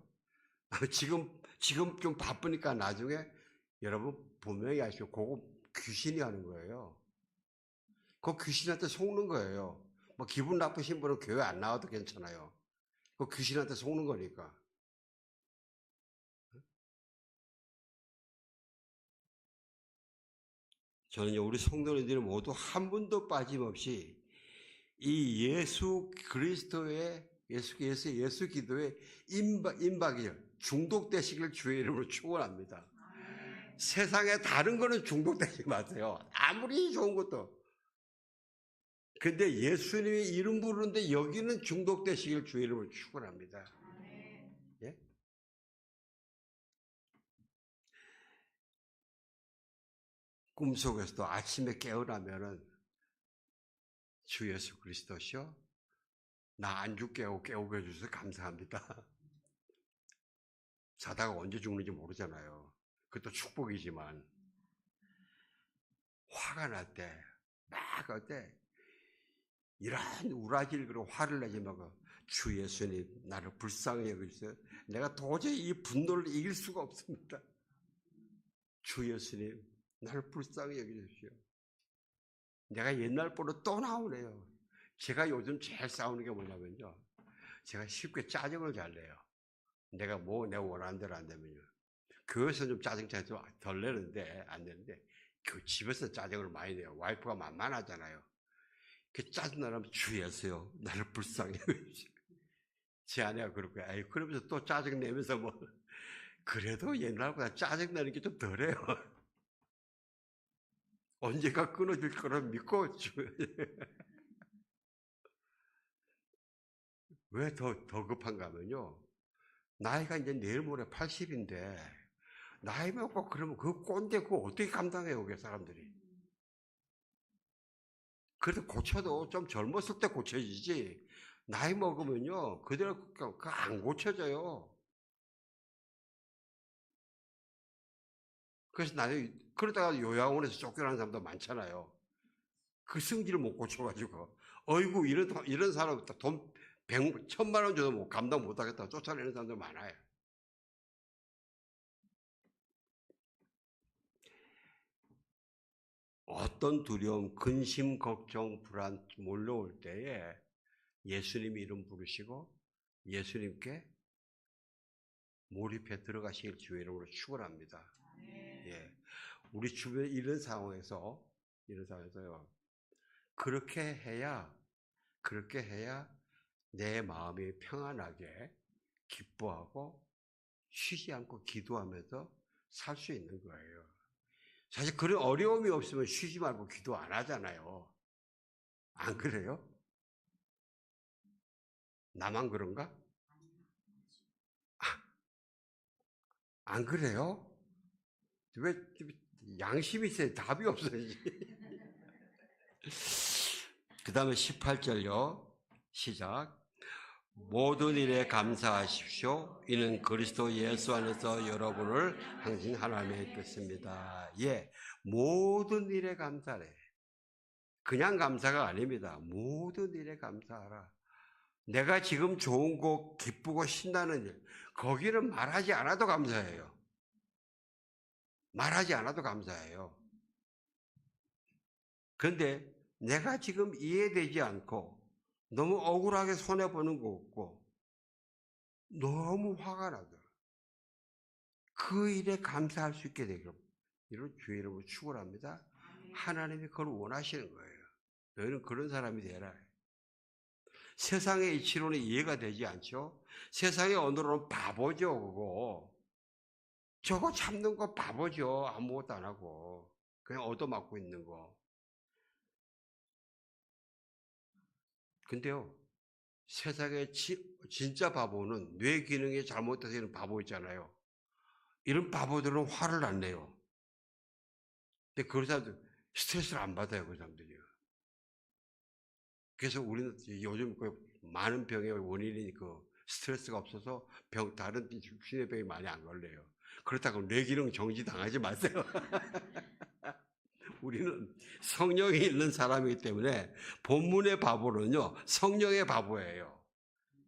지금 좀 바쁘니까 나중에 여러분 분명히 아시고 그거 귀신이 하는 거예요. 그 귀신한테 속는 거예요. 뭐 기분 나쁘신 분은 교회 안 나와도 괜찮아요. 그 귀신한테 속는 거니까. 저는 우리 성도님들이 모두 한 분도 빠짐없이 이 예수 그리스도의 예수 기도의 임박이 중독되시길 주의 이름으로 축원합니다. 세상에 다른 거는 중독되지 마세요. 아무리 좋은 것도. 근데 예수님의 이름 부르는데 여기는 중독되시길 주의 이름으로 축원합니다. 예? 꿈속에서도 아침에 깨어나면은 주 예수 그리스도시요. 나 안 죽게 하고 깨우게 해주셔서 감사합니다. 자다가 언제 죽는지 모르잖아요. 그것도 축복이지만 화가 날 때, 막 할 때 이런 우라지를 그리고 화를 내지 말고 주 예수님 나를 불쌍히 여기주세요. 내가 도저히 이 분노를 이길 수가 없습니다. 주 예수님 나를 불쌍히 여기주십시오. 내가 옛날 보로 또 나오네요. 제가 요즘 제일 싸우는 게 뭐냐면요. 제가 쉽게 짜증을 잘 내요. 내가 원하는 대로 안 되면요. 교회에서 좀 짜증 잘 좀 덜 내는데, 안 내는데, 그 집에서 짜증을 많이 내요. 와이프가 만만하잖아요. 그 짜증나면 주의하세요. 나를 불쌍히 해주세요. 제 아내가 그럴 거야. 에이, 그러면서 또 짜증 내면서 뭐, 그래도 옛날보다 짜증 내는 게 좀 덜해요. 언제가 끊어질 거라 믿고, 왜 더 급한가 하면요. 나이가 이제 내일 모레 80인데, 나이 먹고 그러면 그 꼰대 그거 어떻게 감당해요, 그 사람들이. 그래도 고쳐도 좀 젊었을 때 고쳐지지. 나이 먹으면요, 그대로 안 고쳐져요. 그래서 나는 그러다가 요양원에서 쫓겨나는 사람도 많잖아요. 그 성질을 못 고쳐가지고, 어이구 이런 사람 돈 1,000만 원 줘도 감당 못하겠다 쫓아내는 사람도 많아요. 어떤 두려움, 근심, 걱정, 불안 몰려올 때에 예수님 이름 부르시고 예수님께 몰입해 들어가시길 주의 이름으로 축원합니다. 예, 우리 주변 이런 상황에서요. 그렇게 해야 내 마음이 평안하게 기뻐하고 쉬지 않고 기도하면서 살 수 있는 거예요. 사실 그런 어려움이 없으면 쉬지 말고 기도 안 하잖아요. 안 그래요? 나만 그런가? 안 그래요? 왜 양심이 있어야 답이 없어야지. 그 다음에 18절요. 시작. 모든 일에 감사하십시오. 이는 그리스도 예수 안에서 여러분을 항상 하나님의 뜻입니다. 예, 모든 일에 감사해. 그냥 감사가 아닙니다. 모든 일에 감사하라. 내가 지금 좋은 거 기쁘고 신나는 일, 거기는 말하지 않아도 감사해요. 말하지 않아도 감사해요. 그런데 내가 지금 이해되지 않고 너무 억울하게 손해보는 거 없고 너무 화가 나더라. 그 일에 감사할 수 있게 되기를 이런 주의 이름으로 축원합니다. 하나님이 그걸 원하시는 거예요. 너희는 그런 사람이 되라. 세상의 이치로는 이해가 되지 않죠. 세상의 언어로는 바보죠. 그거 저거 참는 거 바보죠. 아무것도 안 하고 그냥 얻어맞고 있는 거. 근데요, 세상의 진짜 바보는 뇌 기능이 잘못돼서 이런 바보 있잖아요. 이런 바보들은 화를 안 내요. 근데 그 사람들 스트레스를 안 받아요. 그 사람들이요. 그래서 우리는 요즘 그 많은 병의 원인이 그 스트레스가 없어서 다른 신의 병이 많이 안 걸려요. 그렇다고 뇌 기능 정지 당하지 마세요. 우리는 성령이 있는 사람이기 때문에 본문의 바보는요, 성령의 바보예요.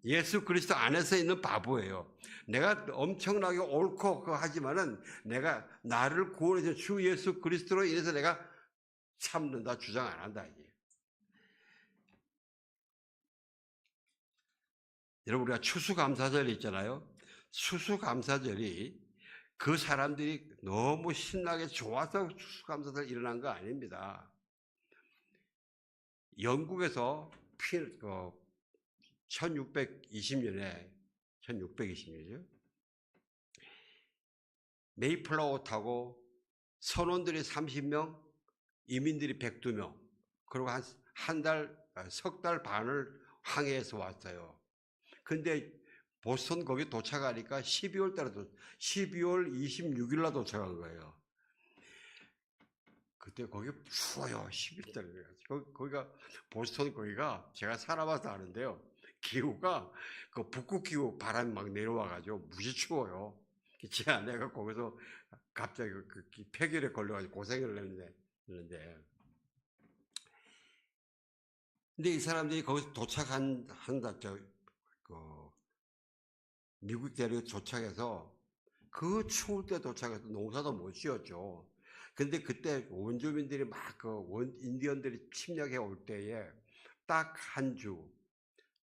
예수 그리스도 안에서 있는 바보예요. 내가 엄청나게 옳고 하지만은 내가 나를 구원해준 주 예수 그리스도로 인해서 내가 참는다 주장 안 한다 이게. 여러분 우리가 추수감사절 있잖아요. 추수감사절이 그 사람들이 너무 신나게 좋아서 추수감사절 일어난 거 아닙니다. 영국에서 1620년에 1620년이죠. 메이플라워 타고 선원들이 30명, 이민들이 102명, 그리고 석 달 반을 항해해서 왔어요. 근데 보스턴 거기 도착하니까 12월 26일 날 도착한 거예요. 그때 거기 추워요. 11달에. 거기가, 보스턴 거기가 제가 살아봐서 아는데요. 기후가, 그 북극 기후 바람이 막 내려와가지고 무지 추워요. 제 아내가 거기서 갑자기 그 폐결에 걸려가지고 고생을 했는데. 근데 이 사람들이 거기서 미국 대륙에 도착해서 그 추울 때 도착해서 농사도 못 지었죠. 근데 그때 원주민들이 인디언들이 침략해 올 때에 딱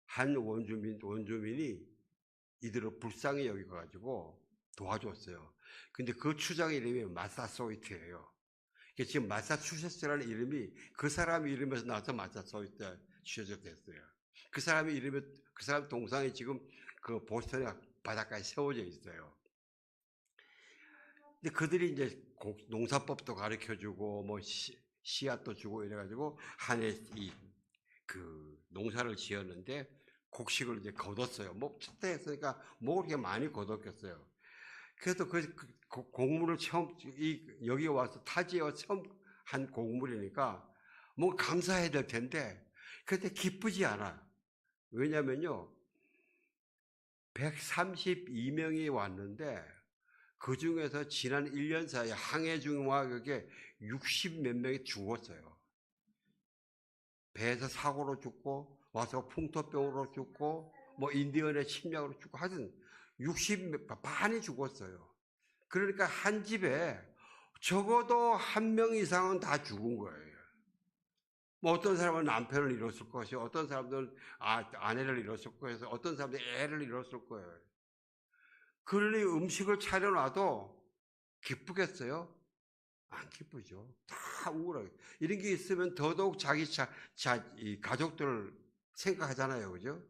한 원주민이 이들을 불쌍히 여겨가지고 도와줬어요. 근데 그 추장 이름이 마사소이트예요. 지금 마사추세츠라는 이름이 그 사람 이름에서 나와서 마사소이트 취해졌어요. 그 사람 동상이 지금 그 보스턴의 바닷가에 세워져 있어요. 근데 그들이 이제 농사법도 가르쳐 주고 뭐 씨앗도 주고 이래가지고 한 해 그 농사를 지었는데 곡식을 이제 거뒀어요. 뭐 첫해 했으니까 뭐 그렇게 많이 거뒀겠어요. 그래도 곡물을 여기 와서 타지에 와서 처음 한 곡물이니까 뭐 감사해야 될 텐데 그때 기쁘지 않아. 왜냐면요 132명이 왔는데 그 중에서 지난 1년 사이에 항해 중과 그게 60몇 명이 죽었어요. 배에서 사고로 죽고 와서 풍토병으로 죽고 뭐 인디언의 침략으로 죽고 하여튼 반이 죽었어요. 그러니까 한 집에 적어도 한 명 이상은 다 죽은 거예요. 뭐 어떤 사람은 남편을 잃었을 것이고 어떤 사람들은 아내를 잃었을 거예요. 어떤 사람들은 애를 잃었을 거예요. 그러니 음식을 차려놔도 기쁘겠어요? 안 기쁘죠. 다 우울하게. 이런 게 있으면 더더욱 이 가족들을 생각하잖아요. 그죠?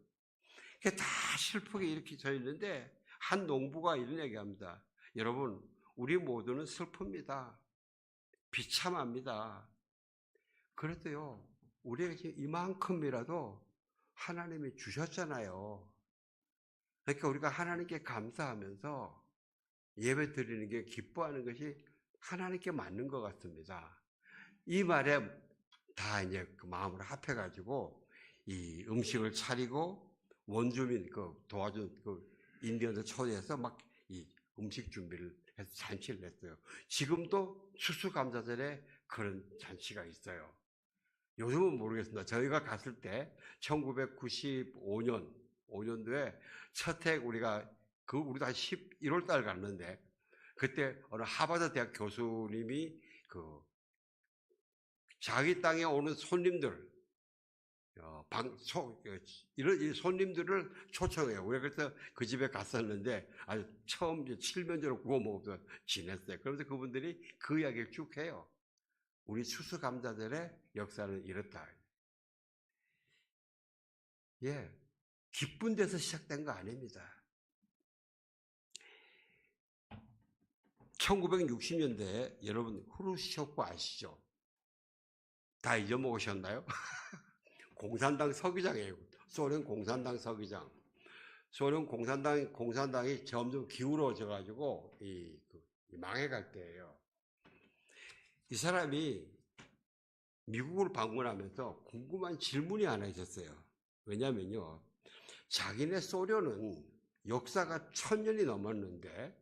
그게 다 슬프게 이렇게 져 있는데, 한 농부가 이런 얘기 합니다. 여러분, 우리 모두는 슬픕니다. 비참합니다. 그래도요, 우리에게 이만큼이라도 하나님이 주셨잖아요. 그러니까 우리가 하나님께 감사하면서 예배 드리는 게 기뻐하는 것이 하나님께 맞는 것 같습니다. 이 말에 다 이제 그 마음을 합해가지고 이 음식을 차리고 원주민 도와준 인디언들 초대해서 막 이 음식 준비를 해서 잔치를 했어요. 지금도 추수감사절에 그런 잔치가 있어요. 요즘은 모르겠습니다. 저희가 갔을 때 1995년도에 첫 해 우리도 한 11월 달 갔는데 그때 어느 하버드 대학 교수님이 자기 땅에 오는 손님들 이런 이 손님들을 초청해요. 우리가 그래서 그 집에 갔었는데 아주 처음 이제 칠면조를 구워 먹어서 지냈어요. 그러면서 그분들이 그 이야기를 쭉 해요. 우리 추수감사절의 역사는 이렇다. 예, 기쁜 데서 시작된 거 아닙니다. 1960년대에 여러분 후르시초프 아시죠? 다 잊어먹으셨나요? 공산당 서기장이에요. 소련 공산당 서기장. 소련 공산당이 점점 기울어져 가지고 망해갈 때예요. 이 사람이 미국을 방문하면서 궁금한 질문이 하나 있었어요. 왜냐면요, 자기네 소련은 역사가 1000년이 넘었는데,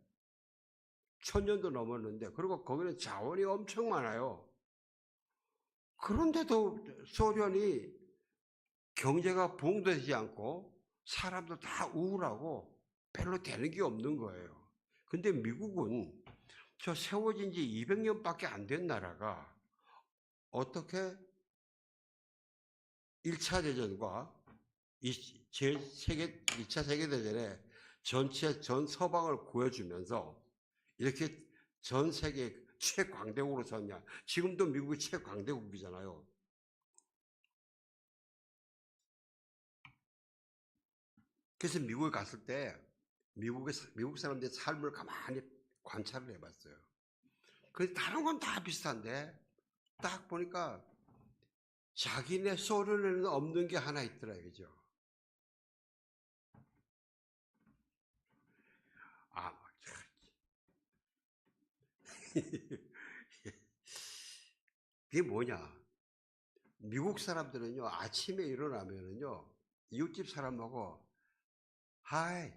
1000년도 넘었는데, 그리고 거기는 자원이 엄청 많아요. 그런데도 소련이 경제가 부흥되지 않고 사람도 다 우울하고 별로 되는 게 없는 거예요. 근데 미국은 저 세워진 지 200년밖에 안 된 나라가 어떻게 1차 대전과 2차 세계대전에 전 서방을 구해주면서 이렇게 전 세계 최강대국으로 섰냐. 지금도 미국이 최강대국이잖아요. 그래서 미국에 갔을 때 미국 사람들의 삶을 가만히 관찰을 해봤어요. 근데 다른 건 다 비슷한데 딱 보니까 자기네 소련에는 없는 게 하나 있더라 이거죠. 아, 그게 뭐냐? 미국 사람들은요 아침에 일어나면은요 이웃집 사람하고 Hi,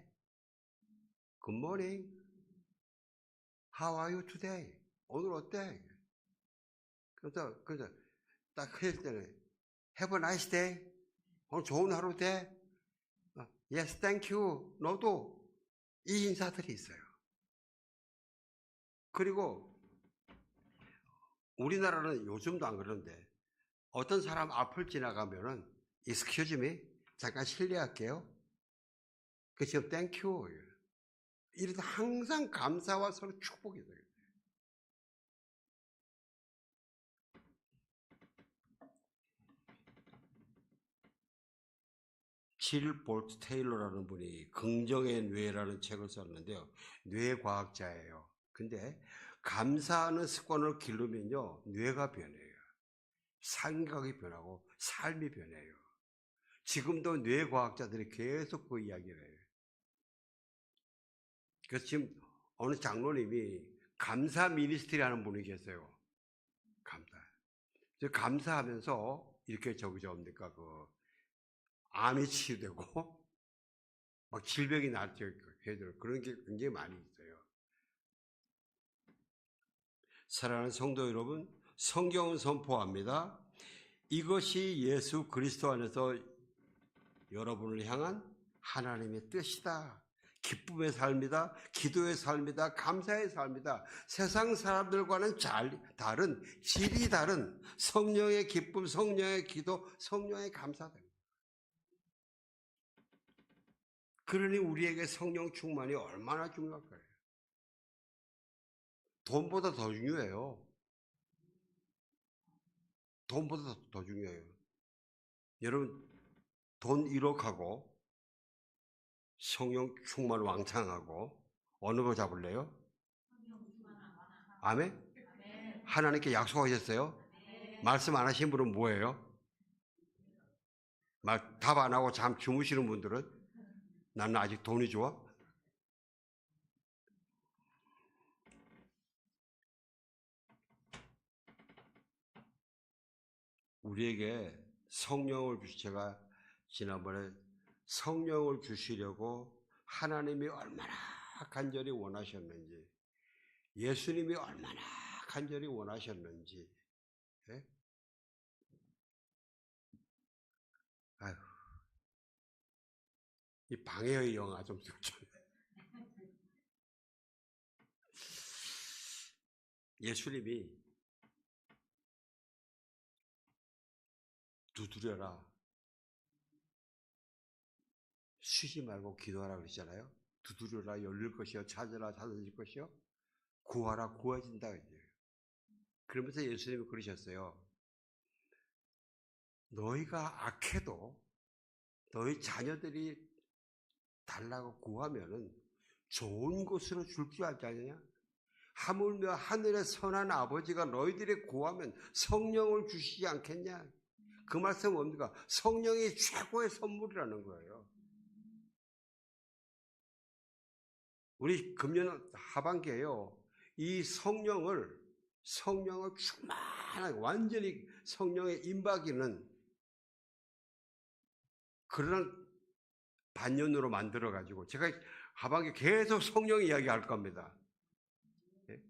good morning, how are you today? 오늘 어때? 그래서 딱 했을 때는 Have a nice day. 오늘 좋은 하루 돼? Yes, thank you. 너도 이 인사들이 있어요. 그리고 우리나라는 요즘도 안 그러는데 어떤 사람 앞을 지나가면은 Excuse me, 잠깐 실례할게요. 그 지금 thank you. 이래서 항상 감사와 서로 축복이 돼요. 질 볼트 테일러라는 분이 긍정의 뇌라는 책을 썼는데요. 뇌과학자예요. 근데 감사하는 습관을 기르면요. 뇌가 변해요. 생각이 변하고 삶이 변해요. 지금도 뇌과학자들이 계속 그 이야기를 해요. 그래서 지금 어느 장로님이 감사 미니스트리 하는 분이 계세요. 감사. 감사하면서 이렇게 뭡니까? 암이 치유되고 막 질병이 낫죠. 그런 게 굉장히 많이 있어요. 사랑하는 성도 여러분, 성경은 선포합니다. 이것이 예수 그리스도 안에서 여러분을 향한 하나님의 뜻이다. 기쁨의 삶이다. 기도의 삶이다. 감사의 삶이다. 세상 사람들과는 다른, 질이 다른 성령의 기쁨, 성령의 기도, 성령의 감사다. 그러니 우리에게 성령 충만이 얼마나 중요할까요? 돈보다 더 중요해요. 돈보다 더 중요해요. 여러분, 돈 1억하고 성령 충만 왕창하고 어느 거 잡을래요? 아멘? 하나님께 약속하셨어요? 말씀 안 하신 분은 뭐예요? 답 안 하고 잠 주무시는 분들은 나는 아직 돈이 좋아? 우리에게 성령을 제가 지난번에 성령을 주시려고 하나님이 얼마나 간절히 원하셨는지, 예수님이 얼마나 간절히 원하셨는지. 예? 아휴, 이 방해의 영화 좀 예수님이 두드려라. 쉬지 말고 기도하라 그러잖아요. 두드려라 열릴 것이요, 찾으라 찾아질 것이요, 구하라 구해진다. 그러면서 예수님이 그러셨어요. 너희가 악해도 너희 자녀들이 달라고 구하면은 좋은 것으로 줄 줄 알지 않느냐? 하물며 하늘의 선한 아버지가 너희들이 구하면 성령을 주시지 않겠냐? 그 말씀은 뭡니까? 성령이 최고의 선물이라는 거예요. 우리 금년 하반기에요, 이 성령을 충만하게 완전히 성령의 임박이는 그런 반년으로 만들어 가지고 제가 하반기 계속 성령 이야기할 겁니다. 예?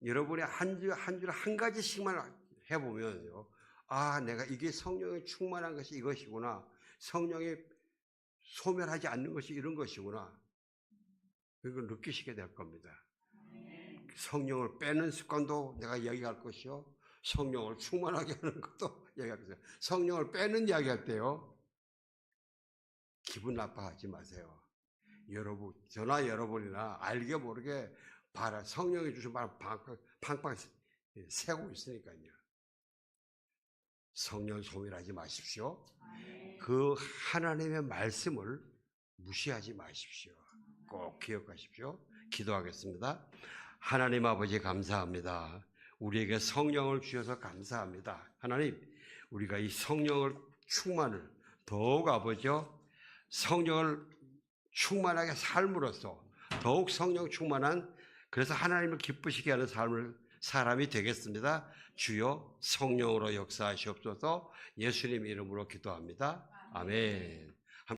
여러분이 한 주 한 가지씩만 해보면요, 아, 내가 이게 성령에 충만한 것이 이것이구나, 성령이 소멸하지 않는 것이 이런 것이구나, 이걸 느끼시게 될 겁니다. 성령을 빼는 습관도 내가 이야기할 것이요, 성령을 충만하게 하는 것도 이야기할 것이요. 성령을 빼는 이야기할 때요, 기분 나빠하지 마세요. 여러분, 저나 여러분이나 알게 모르게 성령이 주신 바람 팡팡 새고 있으니까요. 성령 소멸하지 마십시오. 그 하나님의 말씀을 무시하지 마십시오. 꼭 기억하십시오. 기도하겠습니다. 하나님 아버지, 감사합니다. 우리에게 성령을 주셔서 감사합니다. 하나님, 우리가 이 성령을 충만을 더욱 아버지요, 성령을 충만하게 삶으로써 더욱 성령 충만한, 그래서 하나님을 기쁘시게 하는 사람이 되겠습니다. 주여 성령으로 역사하시옵소서. 예수님 이름으로 기도합니다. 아멘.